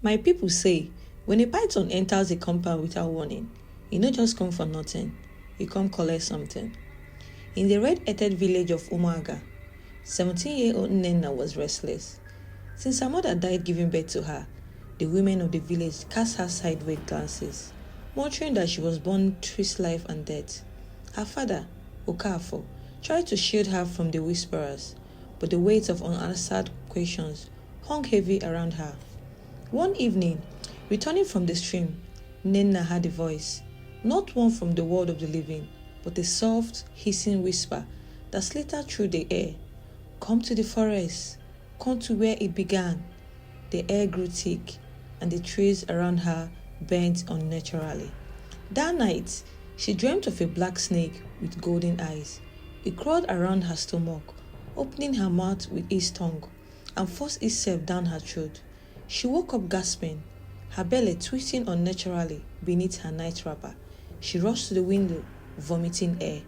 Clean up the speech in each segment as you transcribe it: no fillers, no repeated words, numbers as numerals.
My people say, when a python enters a compound without warning, e no just come for nothing, e come collect something. In the red-earthed village of Umaga, 17-year-old Nnenna was restless. Since her mother died giving birth to her, the women of the village cast her sideways glances, muttering that she was born betwixt life and death. Her father, Okafor, tried to shield her from the whisperers, but the weight of unanswered questions hung heavy around her. One evening, returning from the stream, Nnenna heard a voice, not one from the world of the living, but a soft, hissing whisper that slithered through the air. Come to the forest, come to where it began. The air grew thick, and the trees around her bent unnaturally. That night, she dreamt of a black snake with golden eyes. It crawled around her stomach, opening her mouth with its tongue, and forced itself down her throat. She woke up gasping, her belly twisting unnaturally beneath her night wrapper. She rushed to the window, vomiting air.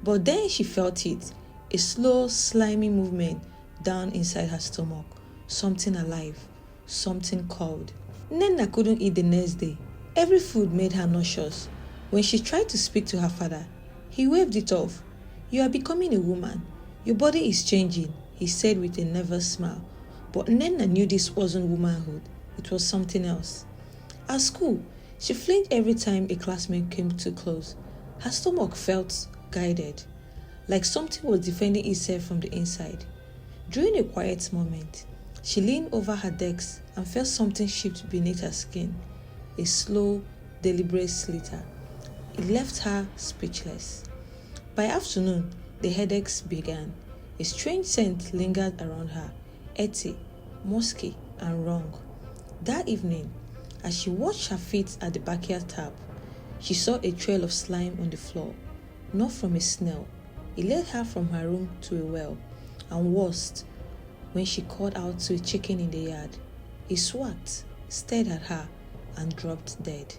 But then she felt it, a slow, slimy movement down inside her stomach. Something alive, something cold. Nnenna couldn't eat the next day. Every food made her nauseous. When she tried to speak to her father, he waved it off. You are becoming a woman. Your body is changing, he said with a nervous smile. But Nnenna knew this wasn't womanhood. It was something else. At school, she flinched every time a classmate came too close. Her stomach felt guided, like something was defending itself from the inside. During a quiet moment, she leaned over her desk and felt something shift beneath her skin. A slow, deliberate slither. It left her speechless. By afternoon, the headaches began. A strange scent lingered around her, earthy, musky, and wrong. That evening, as she washed her feet at the backyard tap, she saw a trail of slime on the floor, not from a snail. It led her from her room to a well, and worst, when she called out to a chicken in the yard, he swat, stared at her, and dropped dead.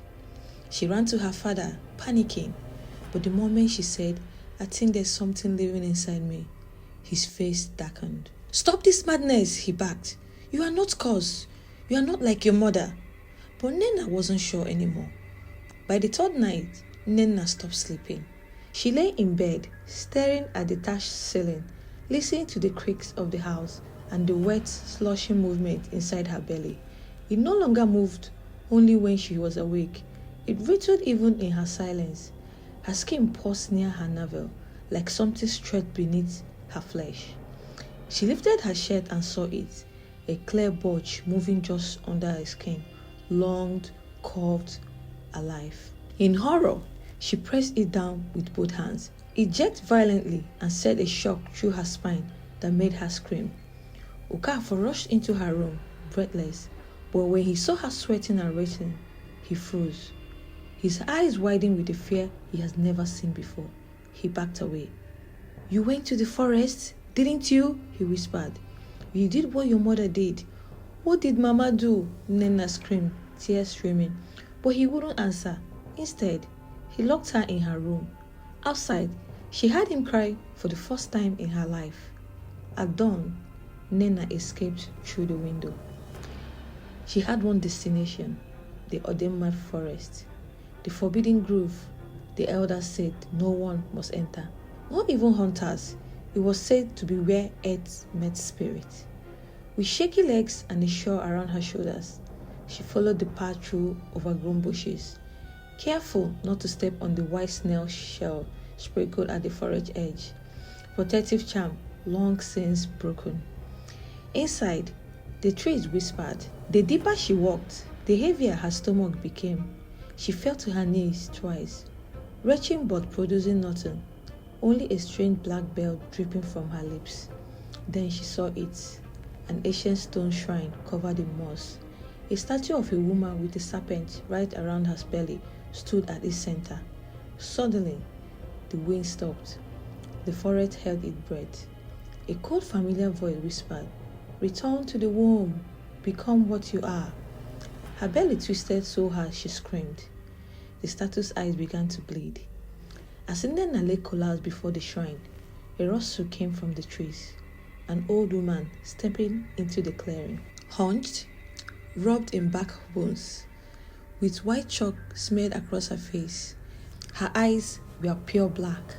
She ran to her father, panicking, but the moment she said, I think there's something living inside me, his face darkened. Stop this madness, he barked. You are not cursed. You are not like your mother. But Nnenna wasn't sure anymore. By the third night, Nnenna stopped sleeping. She lay in bed, staring at the thatched ceiling, listening to the creaks of the house and the wet, slushy movement inside her belly. It no longer moved only when she was awake. It writtled even in her silence. Her skin paused near her navel, like something stretched beneath her flesh. She lifted her shirt and saw it, a clear bulge moving just under her skin, long, curved, alive. In horror, she pressed it down with both hands. It jerked violently and sent a shock through her spine that made her scream. Okafor rushed into her room, breathless, but when he saw her sweating and racing, he froze. His eyes widened with a fear he has never seen before. He backed away. You went to the forest, didn't you? He whispered. You did what your mother did. What did Mama do? Nnenna screamed, tears streaming. But he wouldn't answer. Instead, he locked her in her room. Outside, she heard him cry for the first time in her life. At dawn, Nnenna escaped through the window. She had one destination, the Odemma forest. The forbidden grove, the elders said no one must enter. Not even hunters. It was said to be where earth met spirit. With shaky legs and a shawl around her shoulders, she followed the path through overgrown bushes, careful not to step on the white snail shell sprinkled at the forest edge, protective charm long since broken. Inside, the trees whispered. The deeper she walked, the heavier her stomach became. She fell to her knees twice, retching but producing nothing, only a strange black belt dripping from her lips. Then she saw it, an ancient stone shrine covered in moss. A statue of a woman with a serpent right around her belly stood at its center. Suddenly, the wind stopped. The forest held its breath. A cold, familiar voice whispered, "Return to the womb, become what you are." Her belly twisted so hard she screamed. The statue's eyes began to bleed. As Nnenna lay collapsed before the shrine, a rustle came from the trees. An old woman stepping into the clearing. Hunched, rubbed in backbones, with white chalk smeared across her face. Her eyes were pure black.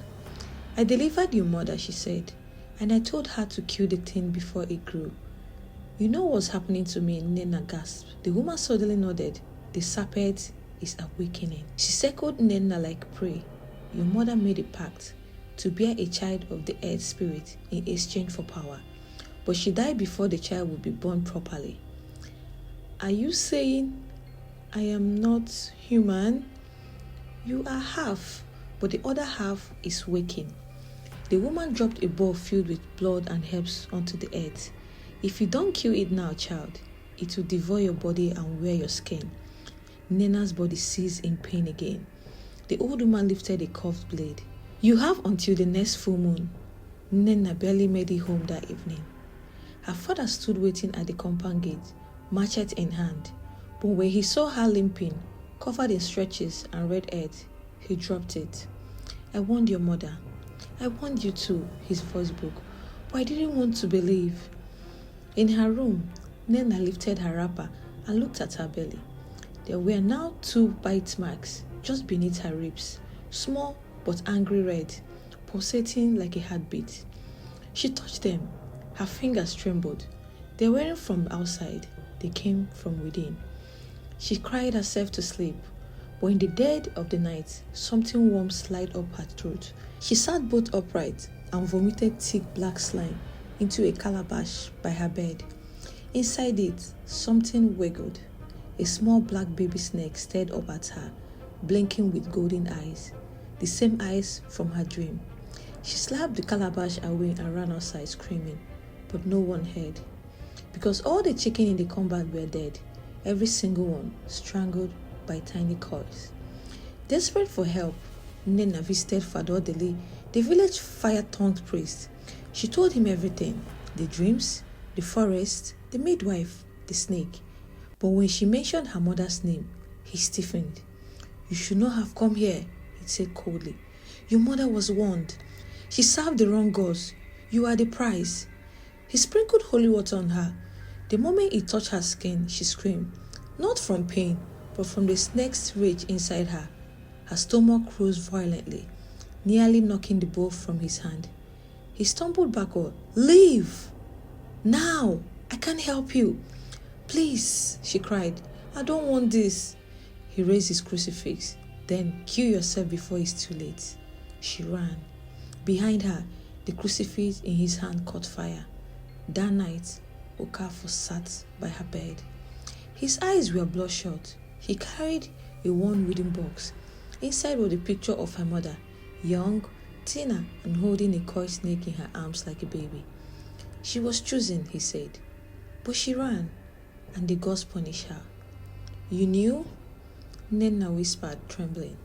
"I delivered your mother," she said, "and I told her to kill the thing before it grew." "You know what's happening to me?" Nnenna gasped. The woman suddenly nodded. "The serpent is awakening." She circled Nnenna like prey. "Your mother made a pact to bear a child of the earth spirit in exchange for power, but she died before the child would be born properly." "Are you saying I am not human?" "You are half, but the other half is waking." The woman dropped a bowl filled with blood and herbs onto the earth. "If you don't kill it now, child, it will devour your body and wear your skin." Nnenna's body seized in pain again. The old woman lifted a curved blade. "You have until the next full moon." Nnenna barely made it home that evening. Her father stood waiting at the compound gate, machete in hand. But when he saw her limping, covered in stretches and red earth, he dropped it. "I warned your mother. I warned you too," his voice broke, "but I didn't want to believe." In her room, Nnenna lifted her wrapper and looked at her belly. There were now 2 bite marks just beneath her ribs, small but angry red, pulsating like a heartbeat. She touched them. Her fingers trembled. They weren't from outside, they came from within. She cried herself to sleep, but in the dead of the night, something warm slid up her throat. She sat bolt upright and vomited thick black slime into a calabash by her bed. Inside it, something wiggled. A small black baby snake stared up at her, blinking with golden eyes, the same eyes from her dream. She slapped the calabash away and ran outside screaming, but no one heard. Because all the chicken in the compound were dead, every single one strangled by tiny claws. Desperate for help, Nnenna visited Fador Deli, the village fire-tongued priest. She told him everything, the dreams, the forest, the midwife, the snake. But when she mentioned her mother's name, he stiffened. "You should not have come here," he said coldly. "Your mother was warned. She served the wrong gods. You are the prize." He sprinkled holy water on her. The moment he touched her skin, she screamed, not from pain, but from the snake's rage inside her. Her stomach rose violently, nearly knocking the bowl from his hand. He stumbled backward. "Leave! Now! I can't help you!" "Please," she cried. "I don't want this." He raised his crucifix. "Then kill yourself before it's too late." She ran. Behind her, the crucifix in his hand caught fire. That night, Okafor sat by her bed. His eyes were bloodshot. He carried a worn wooden box. Inside was a picture of her mother, young, thinner, and holding a coiled snake in her arms like a baby. She was chosen, he said, but she ran, and the gods punished her. "You knew?" Nnenna whispered, trembling.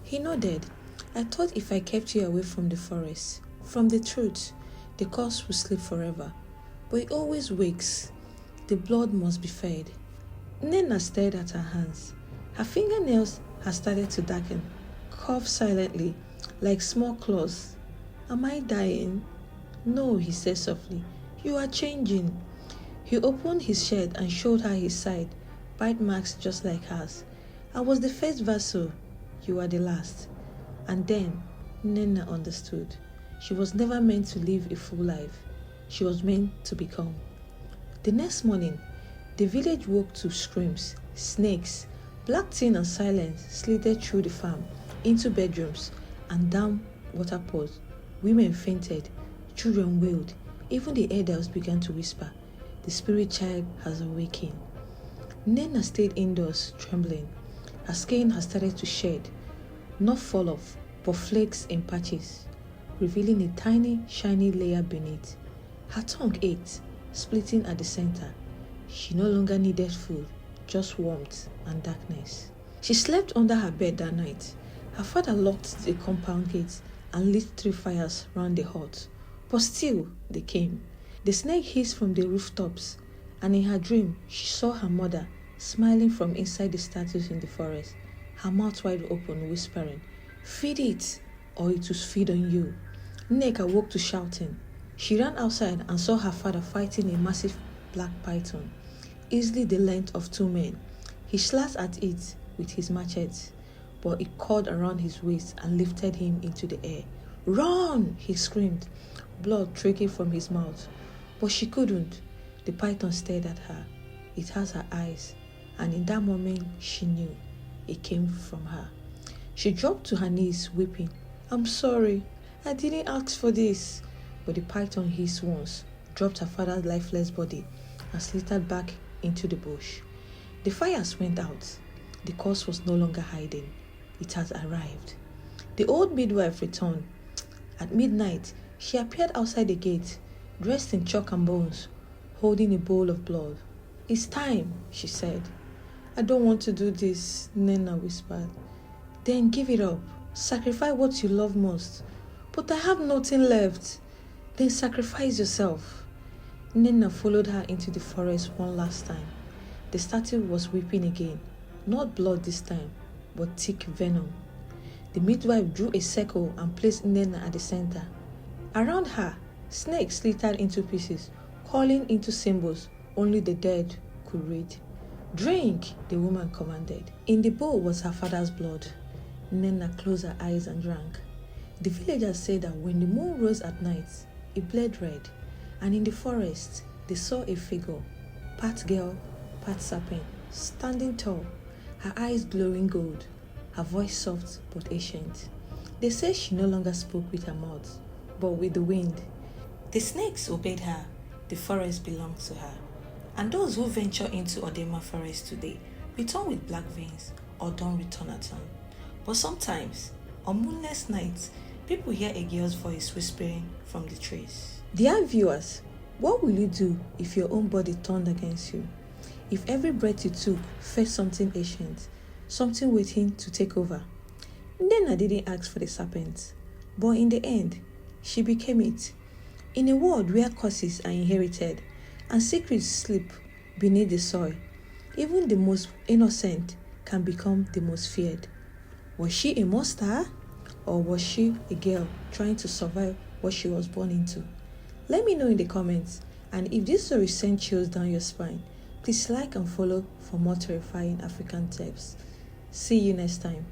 He nodded. "I thought if I kept you away from the forest, from the truth, the curse would sleep forever. But it always wakes. The blood must be fed." Nnenna stared at her hands. Her fingernails had started to darken, curved silently, like small claws. "Am I dying?" "No," he said softly. "You are changing." He opened his shirt and showed her his side, bite marks just like hers. "I was the first vessel. You are the last." And then Nnenna understood. She was never meant to live a full life. She was meant to become. The next morning, the village woke to screams. Snakes, black tin and silence, slithered through the farm, into bedrooms, and down water pots. Women fainted, children wailed, even the elders began to whisper, "The spirit child has awakened." Nnenna stayed indoors, trembling. Her skin had started to shed, not fall off, but flakes in patches, revealing a tiny, shiny layer beneath. Her tongue ached, splitting at the center. She no longer needed food, just warmth and darkness. She slept under her bed that night. Her father locked the compound gate and lit 3 fires round the hut. But still, they came. The snake hissed from the rooftops, and in her dream, she saw her mother smiling from inside the statues in the forest, her mouth wide open, whispering, "Feed it, or it will feed on you." Nneka awoke to shouting. She ran outside and saw her father fighting a massive black python. easily the length of 2 men. He slashed at it with his machete, but it curled around his waist and lifted him into the air. "Run!" he screamed, blood trickling from his mouth. But she couldn't. The python stared at her. It has her eyes, and in that moment she knew it came from her. She dropped to her knees, weeping. "I'm sorry. I didn't ask for this." But the python hissed once, dropped her father's lifeless body, and slithered back into the bush. The fires went out. The cause was no longer hiding. It had arrived. The old midwife returned. At midnight, she appeared outside the gate, dressed in chalk and bones, holding a bowl of blood. "It's time," she said. "I don't want to do this," Nnenna whispered. "Then give it up. Sacrifice what you love most." "But I have nothing left." "Then sacrifice yourself." Nnenna followed her into the forest one last time. The statue was weeping again, not blood this time, but thick venom. The midwife drew a circle and placed Nnenna at the center. Around her, snakes slithered into pieces, calling into symbols only the dead could read. "Drink," the woman commanded. In the bowl was her father's blood. Nnenna closed her eyes and drank. The villagers said that when the moon rose at night, it bled red, and in the forest, they saw a figure, part girl, part serpent, standing tall, her eyes glowing gold, her voice soft but ancient. They said she no longer spoke with her mouth, but with the wind. The snakes obeyed her. The forest belonged to her. And those who venture into Odema Forest today return with black veins or don't return at all. But sometimes, on moonless nights, people hear a girl's voice whispering from the trees. Dear viewers, what will you do if your own body turned against you? If every breath you took fed something ancient, something waiting to take over? Nnenna didn't ask for the serpent, but in the end, she became it. In a world where curses are inherited and secrets sleep beneath the soil, even the most innocent can become the most feared. Was she a monster, or was she a girl trying to survive what she was born into? Let me know in the comments, and if this story sent chills down your spine, please like and follow for more terrifying African tips. See you next time.